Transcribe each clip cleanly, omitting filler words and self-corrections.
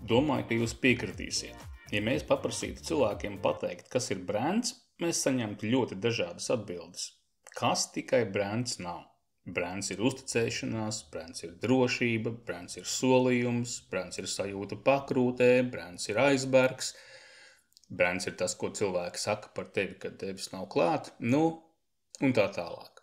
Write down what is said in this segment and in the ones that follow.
Domāju, ka jūs piekritīsiet. Ja mēs paprasītu cilvēkiem pateikt, kas ir brands, mēs saņemtu ļoti dažādas atbildes. Kas tikai brands nav? Brands ir uzticēšanās, brands ir drošība, brands ir solījums, brands ir sajūta pakrūtē, brands ir aizbergs, brands ir tas, ko cilvēki saka par tevi, kad tevis nav klāt, un tā tālāk.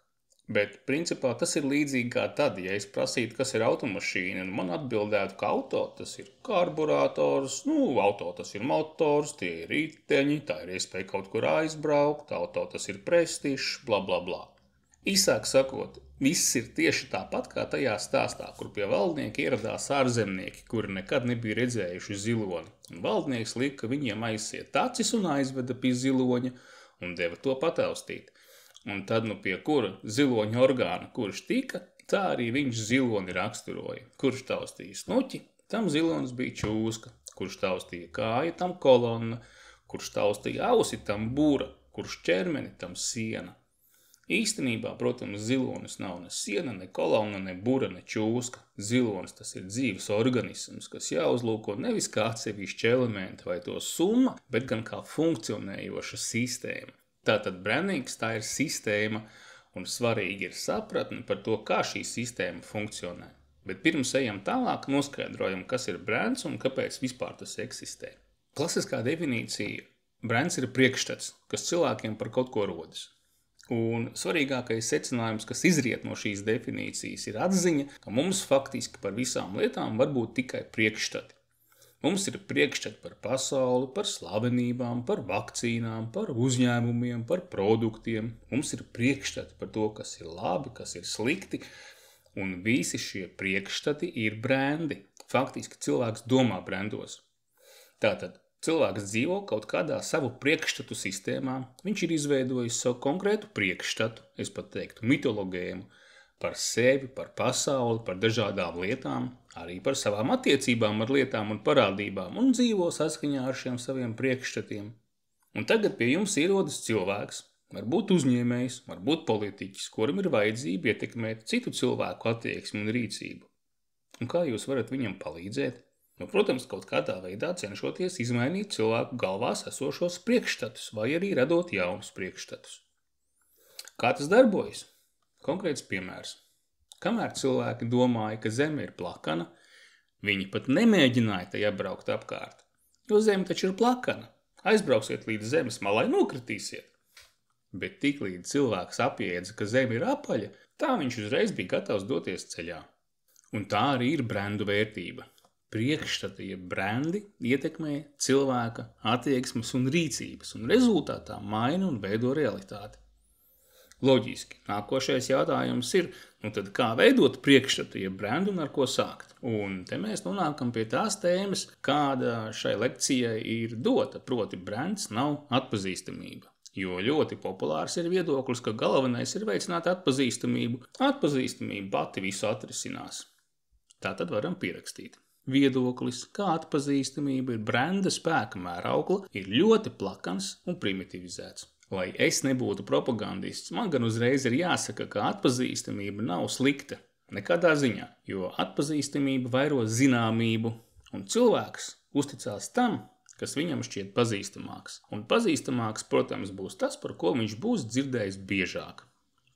Bet, principā, tas ir līdzīgi kā tad, ja es prasītu, kas ir automašīna, un man atbildētu, ka auto tas ir karburators, auto tas ir motors, tie ir riteņi, tā ir iespēja kaut kur aizbraukt, auto tas ir prestižs, bla, bla, bla. Īsāk sakot, viss ir tieši tāpat kā tajā stāstā, kur pie valdnieka ieradās ārzemnieki, kuri nekad nebija redzējuši ziloni. Un valdnieks lika viņiem aiziet acis un aizveda pie ziloņa un deva to pataustīt. Un tad, pie kura ziloņa orgāna, kurš tika, tā arī viņš ziloni raksturoja. Kurš taustīja snuķi, tam zilonis bija čūska, kurš taustīja kāju, tam kolonna, kurš taustīja ausi, tam bura, kurš ķermeni, tam siena. Īstenībā, protams, zilonis nav ne siena, ne kolonna, ne bura, ne čūska. Zilonis tas ir dzīves organisms, kas jāuzlūko nevis kā atsevišķi elementi vai to summa, bet gan kā funkcionējoša sistēma. Tātad brandings tā ir sistēma, un svarīgi ir sapratni par to, kā šī sistēma funkcionē. Bet pirms ejam tālāk, noskaidrojam, kas ir brands un kāpēc vispār tas eksistē. Klasiskā definīcija – brands ir priekšstats, kas cilvēkiem par kaut ko rodas. Un svarīgākais secinājums, kas izriet no šīs definīcijas, ir atziņa, ka mums faktiski par visām lietām var būt tikai priekšstati. Mums ir priekšstati par pasauli, par slavenībām, par vakcīnām, par uzņēmumiem, par produktiem. Mums ir priekšstati par to, kas ir labi, kas ir slikti, un visi šie priekšstati ir brendi. Faktiski cilvēks domā brendos. Tātad cilvēks dzīvo kaut kādā savu priekšstatu sistēmā, viņš ir izveidojis savu konkrētu priekšstatu, es pat teiktu mitologēmu, par sevi, par pasauli, par dažādām lietām, arī par savām attiecībām ar lietām un parādībām, un dzīvo saskaņā ar šiem saviem priekšstatiem. Un tagad pie jums ierodas cilvēks, varbūt uzņēmējs, varbūt politiķis, kuram ir vajadzība ietekmēt citu cilvēku attieksmi un rīcību. Un kā jūs varat viņam palīdzēt? Protams, kaut kādā veidā cenšoties izmainīt cilvēku galvās esošos priekšstatus vai arī radot jaunus priekšstatus. Kā tas darbojas? Konkrēts piemērs. Kamēr cilvēki domāja, ka Zeme ir plakana, viņi pat nemēģināja tajā braukt apkārt. Jo Zeme taču ir plakana. Aizbrauksiet līdz Zemes malai, nokritīsiet. Bet tiklīdz cilvēks apjēdza, ka Zeme ir apaļa, tā viņš uzreiz bija gatavs doties ceļā. Un tā arī ir brendu vērtība. Priekšstati, brendi ietekmē cilvēka attieksmes un rīcības, un rezultātā maina un veido realitāti. Loģiski. Nākošais jautājums ir, tad kā veidot priekšstatu, brendu un ar ko sākt? Un te mēs nonākam pie tās tēmas, kāda šai lekcijai ir dota, proti brands nav atpazīstamība. Jo ļoti populārs ir viedoklis, ka galvenais ir veicināt atpazīstamību. Atpazīstamība pati visu atrisinās. Tā tad varam pierakstīt. Viedoklis, kā atpazīstamība ir brenda spēka mēraukla, ir ļoti plakans un primitivizēts. Lai es nebūtu propagandists, man gan uzreiz ir jāsaka, ka atpazīstamība nav slikta. Nekādā ziņā, jo atpazīstamība vairo zināmību, un cilvēks uzticās tam, kas viņam šķiet pazīstamāks. Un pazīstamāks, protams, būs tas, par ko viņš būs dzirdējis biežāk.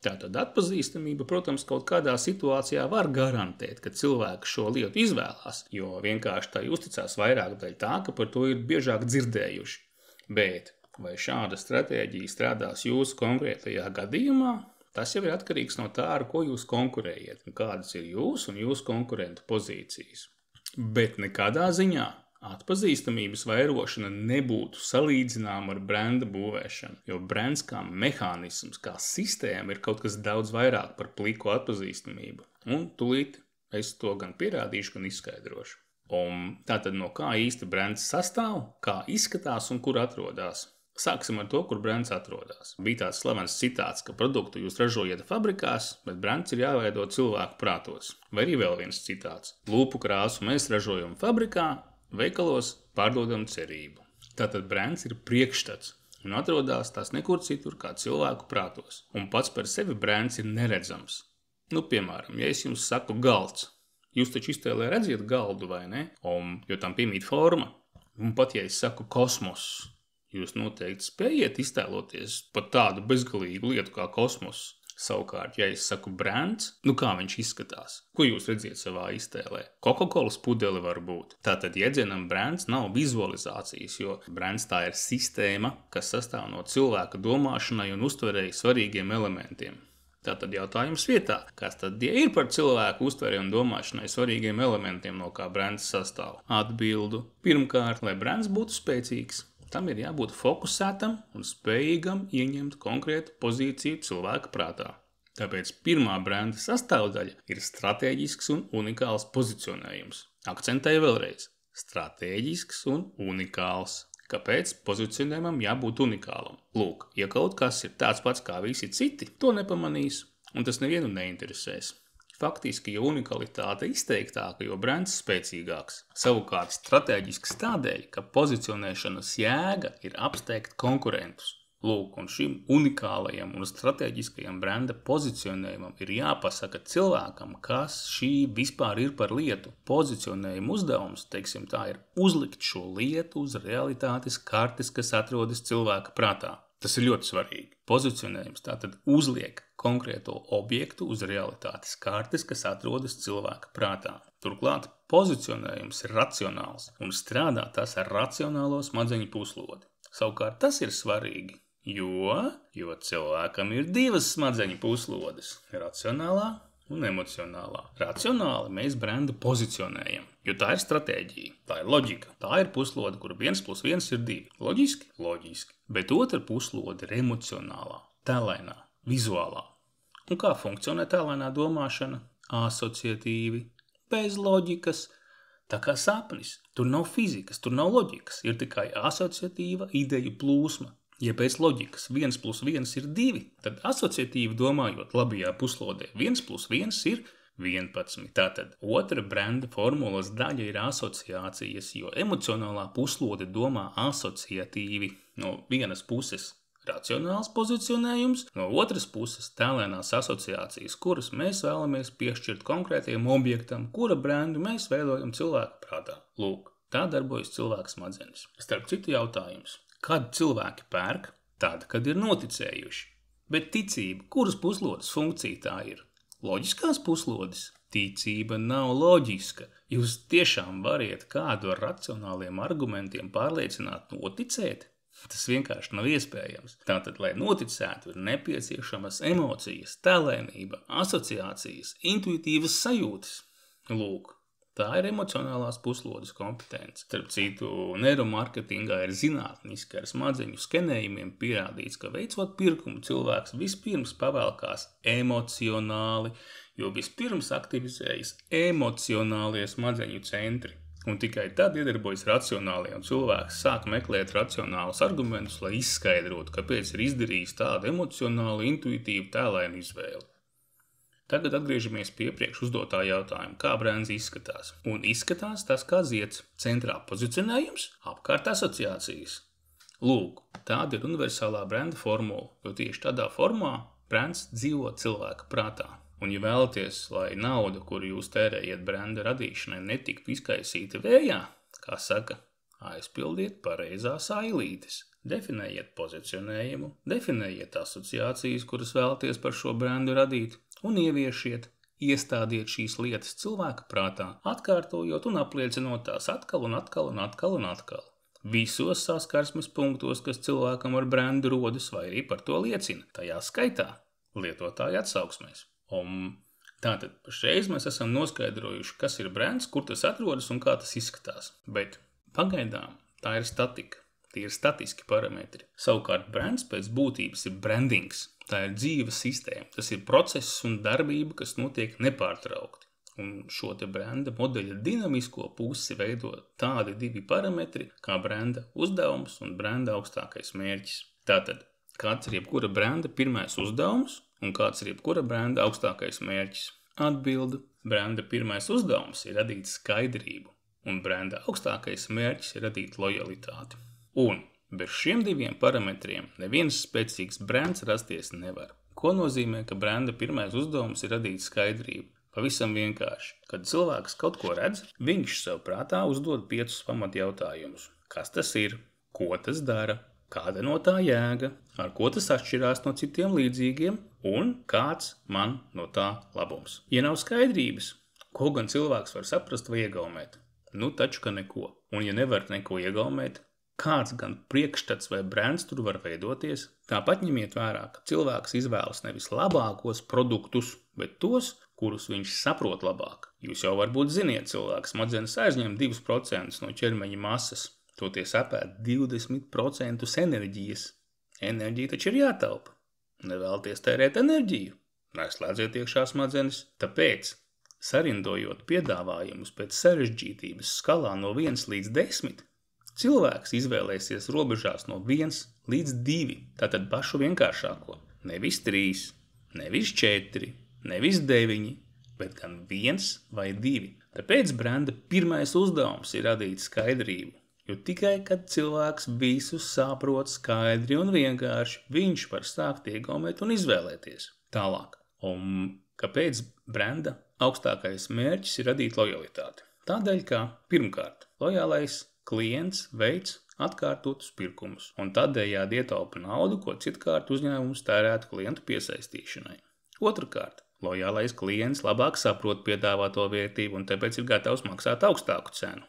Tātad atpazīstamība, protams, kaut kādā situācijā var garantēt, ka cilvēks šo lietu izvēlās, jo vienkārši tai uzticās vairāk daļ tā, ka par to ir biežāk dzirdējuši. Bet vai šāda stratēģija strādās jūsu konkrētajā gadījumā, tas jau ir atkarīgs no tā, ar ko jūs konkurējat, un kādas ir jūsu un jūsu konkurentu pozīcijas. Bet nekādā ziņā atpazīstamības vairošana nebūtu salīdzināma ar brenda būvēšanu, jo brands kā mehānisms, kā sistēma ir kaut kas daudz vairāk par pliku atpazīstamību. Un tūlīt es to gan pierādīšu, gan izskaidrošu. Un tātad no kā īsti brands sastāv, kā izskatās un kur atrodas? Sāksim ar to, kur brands atrodas. Bija tāds slavens citāts, ka produktu jūs ražojat fabrikās, bet brands ir jāveido cilvēku prātos. Vai arī vēl viens citāts. Lūpu krāsu mēs ražojam fabrikā, veikalos pārdodam cerību. Tātad brands ir priekšstats un atrodas tās nekur citur kā cilvēku prātos. Un pats par sevi brands ir neredzams. Piemēram, ja es jums saku galds, Jūs taču iztēlē redziet galdu, vai ne? Jo tam piemīt forma. Un pat ja es saku kosmos, jūs noteikti spējiet iztēloties pat tādu bezgalīgu lietu kā kosmos. Savukārt, ja es saku brands, kā viņš izskatās? Ko jūs redziet savā iztēlē? Coca-Colas pudele var būt. Tātad jēdzienam brands nav vizualizācijas, jo brands tā ir sistēma, kas sastāv no cilvēka domāšanai un uztverēji svarīgiem elementiem. Tātad jautājums vietā, kas tad ir par cilvēku uztveri un domāšanai svarīgiem elementiem, no kā brands sastāv? Atbildu. Pirmkārt, lai brands būtu spēcīgs, tam ir jābūt fokusētam un spējīgam ieņemt konkrētu pozīciju cilvēka prātā. Tāpēc pirmā brenda sastāvdaļa ir stratēģisks un unikāls pozicionējums. Akcentēju vēlreiz. Stratēģisks un unikāls. Kāpēc pozicionējumam jābūt unikālam? Lūk, ja kaut kas ir tāds pats kā visi citi, to nepamanīs, un tas nevienu neinteresēs. Faktiski, jo unikalitāte izteiktāka, jo brands spēcīgāks. Savukārt stratēģisks tādēļ, ka pozicionēšanas jēga ir apsteigt konkurentus. Lūk, un šim unikālajam un stratēģiskajam brenda pozicionējumam ir jāpasaka cilvēkam, kas šī vispār ir par lietu. Pozicionējuma uzdevums, teiksim tā, ir uzlikt šo lietu uz realitātes kartes, kas atrodas cilvēka prātā. Tas ir ļoti svarīgi. Pozicionējums tātad uzliek konkrēto objektu uz realitātes kartes, kas atrodas cilvēka prātā. Turklāt pozicionējums ir racionāls un strādā tas ar racionālo smadzeņu puslodi. Savukārt tas ir svarīgi, jo cilvēkam ir divas smadzeņu puslodes – racionālā un emocionālā. Racionāli mēs brendu pozicionējam, jo tā ir stratēģija, tā ir loģika. Tā ir puslode, kur 1 + 1 ir 2. Loģiski? Loģiski. Bet otra puslode ir emocionālā, tēlainā, vizuālā. Un kā funkcionē tēlainā domāšana? Asociatīvi, bez loģikas, tā kā sapnis. Tur nav fizikas, tur nav loģikas, ir tikai asociatīva ideju plūsma. Ja pēc loģikas 1 + 1 ir 2, tad asociatīvi domājot labajā puslodē 1 + 1 ir 11. Tātad otra brenda formulas daļa ir asociācijas, jo emocionālā puslode domā asociatīvi. No vienas puses racionāls pozicionējums, no otras puses tēlēnās asociācijas, kuras mēs vēlamies piešķirt konkrētiem objektam, kura brendu mēs veidojam cilvēka prātā. Lūk, tā darbojas cilvēka smadzenes. Starp citu jautājums. Kad cilvēki pērk? Tad, kad ir noticējuši. Bet ticība, kuras puslodes funkcija tā ir? Loģiskās puslodes? Ticība nav loģiska. Jūs tiešām variet kādu ar racionāliem argumentiem pārliecināt noticēt? Tas vienkārši nav iespējams. Tātad, lai noticētu, ir nepieciešamas emocijas, tēlēnība, asociācijas, intuitīvas sajūtas. Lūk. Tā ir emocionālās puslodes kompetence. Starp citu, neiromarketingā ir zinātniski ar smadzeņu skenējumiem pierādīts, ka veicot pirkumu cilvēks vispirms pavēlkās emocionāli, jo vispirms aktivizējas emocionālie smadzeņu centri. Un tikai tad iedarbojas racionālie, un cilvēks sāk meklēt racionālus argumentus, lai izskaidrotu, kāpēc ir izdarījis tādu emocionālu, intuitīvu tēlainu izvēli. Tagad atgriežamies pie iepriekš uzdotā jautājuma, kā brands izskatās. Un izskatās tas kā zieds. Centrā pozicionējums, apkārt asociācijas. Lūk, tāda ir universālā brenda formula, jo tieši tādā formā brands dzīvo cilvēka prātā. Un ja vēlaties, lai nauda, kuru jūs tērējat brenda radīšanai, netiktu izkaisīta vējā, kā saka, aizpildiet pareizās ailītes. Definējiet pozicionējumu, definējiet asociācijas, kuras vēlaties par šo brendu radīt, un ieviešiet, iestādiet šīs lietas cilvēka prātā, atkārtojot un apliecinot tās atkal un atkal un atkal un atkal. Visos saskarsmes punktos, kas cilvēkam ar brendu rodas, vai arī par to liecina, tajā skaitā lietotāja atsauksmēs. Tātad pašreiz mēs esam noskaidrojuši, kas ir brends, kur tas atrodas un kā tas izskatās. Bet pagaidām tā ir statika. Tie ir statiski parametri. Savukārt brends pēc būtības ir brandings. Tā ir dzīva sistēma. Tas ir process un darbība, kas notiek nepārtraukti. Un šo te brenda modeļa dinamisko pusi veido tādi divi parametri, kā brenda uzdevums un brenda augstākais mērķis. Tātad, kāds ir jebkura brenda pirmais uzdevums un kāds ir jebkura brenda augstākais mērķis? Atbildu. Brenda pirmais uzdevums ir radīt skaidrību, un brenda augstākais mērķis ir radīt lojalitāti. Un bez šiem diviem parametriem neviens spēcīgs brends rasties nevar. Ko nozīmē, ka brenda pirmais uzdevums ir radīt skaidrību? Pavisam vienkārši. Kad cilvēks kaut ko redz, viņš sev prātā uzdod 5 pamatjautājumus. Kas tas ir? Ko tas dara? Kāda no tā jēga? Ar ko tas atšķirās no citiem līdzīgiem? Un kāds man no tā labums? Ja nav skaidrības, ko gan cilvēks var saprast vai iegaumēt? Nu taču, ka neko. Un ja nevar neko iegaumēt, kāds gan priekšstats vai brands tur var veidoties? Tāpat ņemiet vērā, ka cilvēks izvēlas nevis labākos produktus, bet tos, kurus viņš saprot labāk. Jūs jau varbūt ziniet, cilvēks smadzenes aizņem 2% no ķermeņa masas, toties apēd 20% enerģijas. Enerģija taču ir jātaupa. Nevēlaties tērēt enerģiju? Neslēdziet iekšā smadzenes. Tāpēc, sarindojot piedāvājumus pēc sarežģītības skalā no 1 līdz 10, cilvēks izvēlēsies robežās no 1 līdz 2, tātad pašu vienkāršāko. Nevis 3, nevis 4, nevis 9, bet gan 1 vai 2. Tāpēc brenda pirmais uzdevums ir radīt skaidrību, jo tikai, kad cilvēks visu saprot skaidri un vienkārši, viņš var sākt iegaumēt un izvēlēties. Tālāk. Un kāpēc brenda augstākais mērķis ir radīt lojalitāti? Tādēļ, ka pirmkārt, lojālais klients veids atkārtotus pirkumus un tādējādi ietaupa naudu, ko citkārt uzņēmums tērētu klientu piesaistīšanai. Otrakārt, lojālais klients labāk saprot piedāvāto vērtību un tāpēc ir gatavs maksāt augstāku cenu.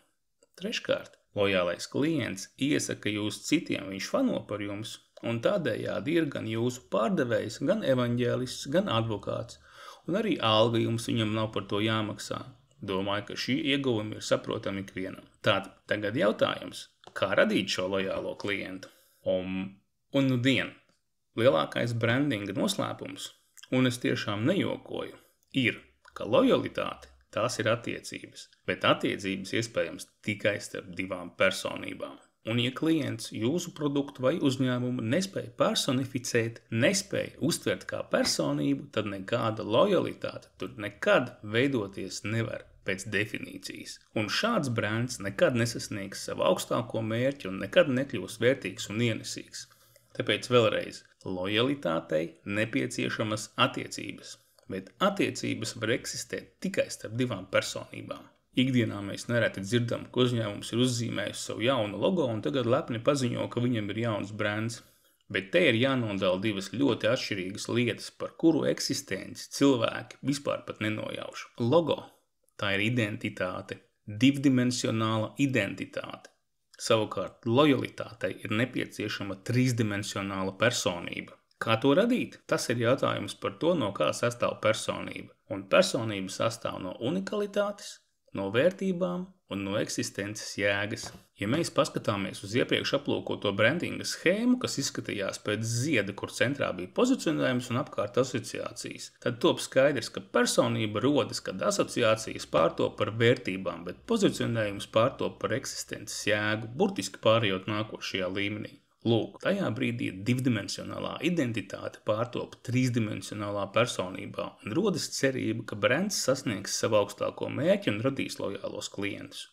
Treškārt, lojālais klients iesaka jūs citiem, viņš fano par jums, un tādējādi ir gan jūsu pārdevējs, gan evaņģēlists, gan advokāts, un arī alga jums viņam nav par to jāmaksā. Domāju, ka šī ieguvumi ir saprotami ikvienam. Tātad tagad jautājums, kā radīt šo lojālo klientu? Un nu dien, lielākais brandinga noslēpums, un es tiešām nejokoju, ir, ka lojalitāte tās ir attiecības, bet attiecības iespējams tikai starp 2 personībām. Un ja klients jūsu produktu vai uzņēmumu nespēja personificēt, nespēja uztvert kā personību, tad nekāda lojalitāte tur nekad veidoties nevar pēc definīcijas. Un šāds brands nekad nesasniegs savu augstāko mērķi un nekad nekļūs vērtīgs un ienesīgs. Tāpēc vēlreiz, lojalitātei nepieciešamas attiecības, bet attiecības var eksistēt tikai starp 2 personībām. Ikdienā mēs nereti dzirdam, ka uzņēmums ir uzzīmējis savu jaunu logo un tagad lepni paziņo, ka viņam ir jauns brands. Bet te ir jānodala 2 ļoti atšķirīgas lietas, par kuru eksistenci cilvēki vispār pat nenojauš. Logo – tā ir identitāte, 2-dimensionāla identitāte. Savukārt lojalitātei ir nepieciešama 3-dimensionāla personība. Kā to radīt? Tas ir jautājums par to, no kā sastāv personība. Un personība sastāv no unikalitātes, no vērtībām un no eksistences jēgas. Ja mēs paskatāmies uz iepriekš aplūkoto brandinga schēmu, kas izskatījās pēc zieda, kur centrā bija pozicionējums un apkārt asociācijas, tad top skaidrs, ka personība rodas, kad asociācijas pārtop par vērtībām, bet pozicionējums pārtop par eksistences jēgu, burtiski pārējot nākošajā līmenī. Lūk, tajā brīdī 2-dimensionālā identitāte pārtop 3-dimensionālā personībā un rodas cerība, ka brands sasniegs savu augstāko mērķi un radīs lojālos klientus.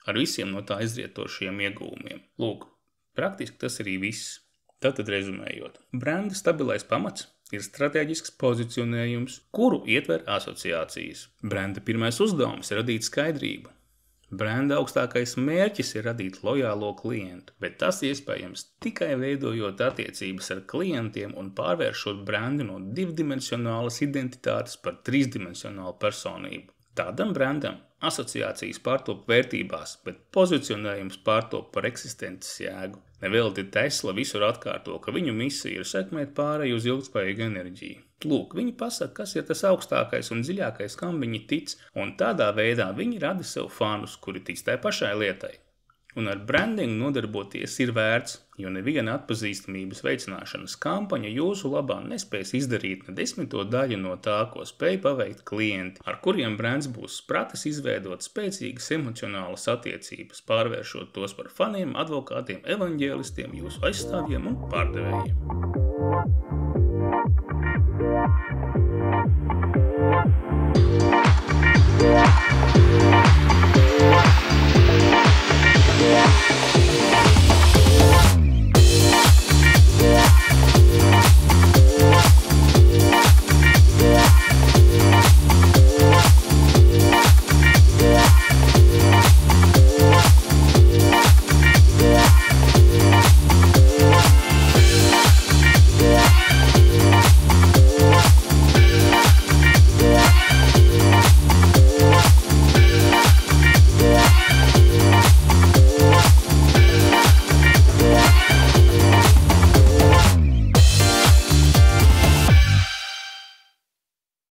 Ar visiem no tā izrietošiem ieguvumiem. Lūk, praktiski tas arī viss. Tātad rezumējot, branda stabilais pamats ir strateģisks pozicionējums, kuru ietver asociācijas. Branda pirmais uzdevums ir radīt skaidrību. Brenda augstākais mērķis ir radīt lojālo klientu, bet tas iespējams tikai veidojot attiecības ar klientiem un pārvēršot brendu no 2-dimensionālas identitātes par 3-dimensionālu personību. Tādam brendam asociācijas pārtop vērtībās, bet pozicionējums pārtop par eksistences jēgu. Nevelti Tesla visur atkārto, ka viņu misija ir sekmēt pārēju uz ilgtspējīgu enerģiju. Lūk, viņi pasaka, kas ir tas augstākais un dziļākais, kam viņi tic, un tādā veidā viņi rada sev fanus, kuri tic tai pašai lietai. Un ar brandingu nodarboties ir vērts, jo neviena atpazīstamības veicināšanas kampaņa jūsu labā nespēs izdarīt ne 10. daļu no tā, ko spēj paveikt klienti, ar kuriem brands būs pratis izveidot spēcīgas emocionālas attiecības, pārvēršot tos par faniem, advokātiem, evaņģēlistiem, jūsu aizstāvjiem un pārdevējiem.